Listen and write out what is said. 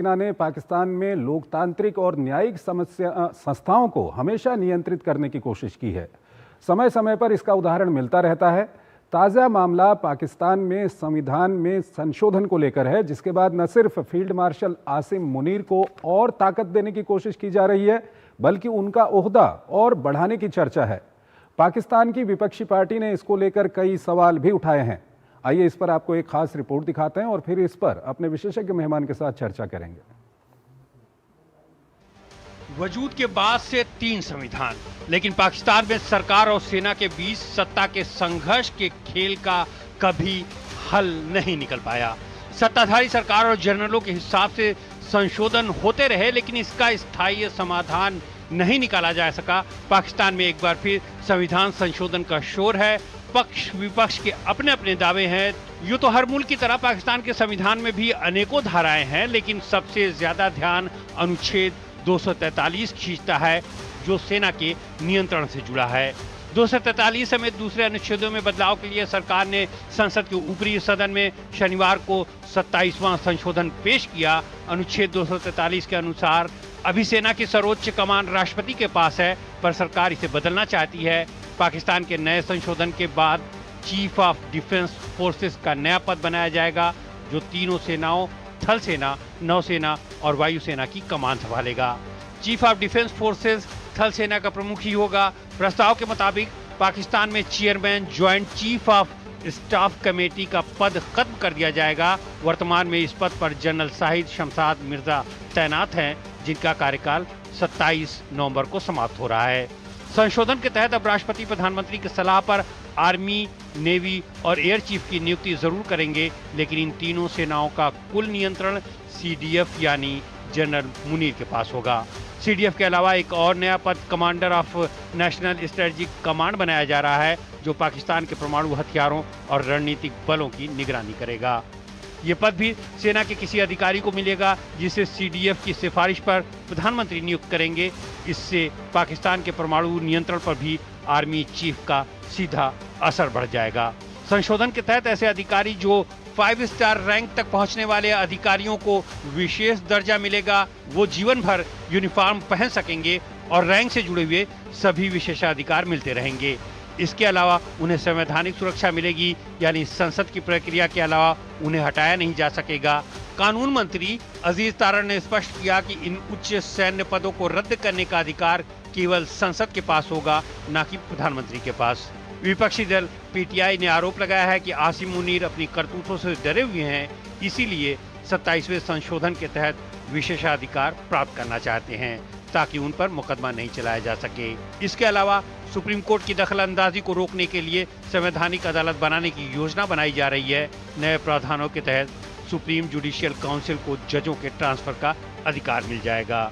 सेना ने पाकिस्तान में लोकतांत्रिक और न्यायिक संस्थाओं को हमेशा नियंत्रित करने की कोशिश की है। समय समय पर इसका उदाहरण मिलता रहता है। ताज़ा मामला पाकिस्तान में संविधान में संशोधन को लेकर है, जिसके बाद न सिर्फ फील्ड मार्शल आसिम मुनीर को और ताकत देने की कोशिश की जा रही है, बल्कि उनका ओहदा और बढ़ाने की चर्चा है। पाकिस्तान की विपक्षी पार्टी ने इसको लेकर कई सवाल भी उठाए हैं। आइए इस पर आपको एक खास रिपोर्ट दिखाते हैं और फिर इस पर अपने विशेषज्ञ मेहमान के साथ चर्चा करेंगे। वजूद के बाद से 3 संविधान, लेकिन पाकिस्तान में सरकार और सेना के बीच सत्ता के संघर्ष के खेल का कभी हल नहीं निकल पाया। सत्ताधारी सरकार और जनरलों के हिसाब से संशोधन होते रहे, लेकिन इसका स्थायी समाधान नहीं निकाला जा सका। पाकिस्तान में एक बार फिर संविधान संशोधन का शोर है। पक्ष विपक्ष के अपने अपने दावे हैं। यूं तो हर मुल्क की तरह पाकिस्तान के संविधान में भी अनेकों धाराएं हैं, लेकिन सबसे ज्यादा ध्यान अनुच्छेद 243 खींचता है, जो सेना के नियंत्रण से जुड़ा है। 243 समेत दूसरे अनुच्छेदों में बदलाव के लिए सरकार ने संसद के ऊपरी सदन में शनिवार को 27वां संशोधन पेश किया। अनुच्छेद 243 के अनुसार अभी सेना की सर्वोच्च कमान राष्ट्रपति के पास है, पर सरकार इसे बदलना चाहती है। पाकिस्तान के नए संशोधन के बाद चीफ ऑफ डिफेंस फोर्सेस का नया पद बनाया जाएगा, जो तीनों सेनाओं थल सेना, नौसेना और वायुसेना की कमान संभालेगा। चीफ ऑफ डिफेंस फोर्सेस थल सेना का प्रमुख ही होगा। प्रस्ताव के मुताबिक पाकिस्तान में chairman joint chief of staff committee का पद खत्म कर दिया जाएगा। वर्तमान में इस पद पर जनरल शाहिद शमशाद मिर्जा तैनात हैं, जिनका कार्यकाल 27 नवंबर को समाप्त हो रहा है। संशोधन के तहत अब राष्ट्रपति प्रधानमंत्री की सलाह पर आर्मी, नेवी और एयर चीफ की नियुक्ति जरूर करेंगे, लेकिन इन तीनों सेनाओं का कुल नियंत्रण सीडीएफ यानी जनरल मुनीर के पास होगा। सीडीएफ के अलावा एक और नया पद commander of national strategic command बनाया जा रहा है, जो पाकिस्तान के परमाणु हथियारों और रणनीतिक बलों की निगरानी करेगा। ये पद भी सेना के किसी अधिकारी को मिलेगा, जिसे सीडीएफ की सिफारिश पर प्रधानमंत्री नियुक्त करेंगे। इससे पाकिस्तान के परमाणु नियंत्रण पर भी आर्मी चीफ का सीधा असर बढ़ जाएगा। संशोधन के तहत ऐसे अधिकारी जो 5 स्टार रैंक तक पहुंचने वाले अधिकारियों को विशेष दर्जा मिलेगा। वो जीवन भर यूनिफॉर्म पहन सकेंगे और रैंक से जुड़े हुए सभी विशेषाधिकार मिलते रहेंगे। इसके अलावा उन्हें संवैधानिक सुरक्षा मिलेगी, यानी संसद की प्रक्रिया के अलावा उन्हें हटाया नहीं जा सकेगा। कानून मंत्री अजीज तारण ने स्पष्ट किया कि इन उच्च सैन्य पदों को रद्द करने का अधिकार केवल संसद के पास होगा, न कि प्रधानमंत्री के पास। विपक्षी दल पीटीआई ने आरोप लगाया है कि आसिम मुनीर अपनी करतूतों से डरे हुए हैं, इसीलिए 27वें संशोधन के तहत विशेषाधिकार प्राप्त करना चाहते हैं, ताकि उन पर मुकदमा नहीं चलाया जा सके। इसके अलावा सुप्रीम कोर्ट की दखलंदाजी को रोकने के लिए संवैधानिक अदालत बनाने की योजना बनाई जा रही है। नए प्रावधानों के तहत सुप्रीम जुडिशियल काउंसिल को जजों के ट्रांसफर का अधिकार मिल जाएगा।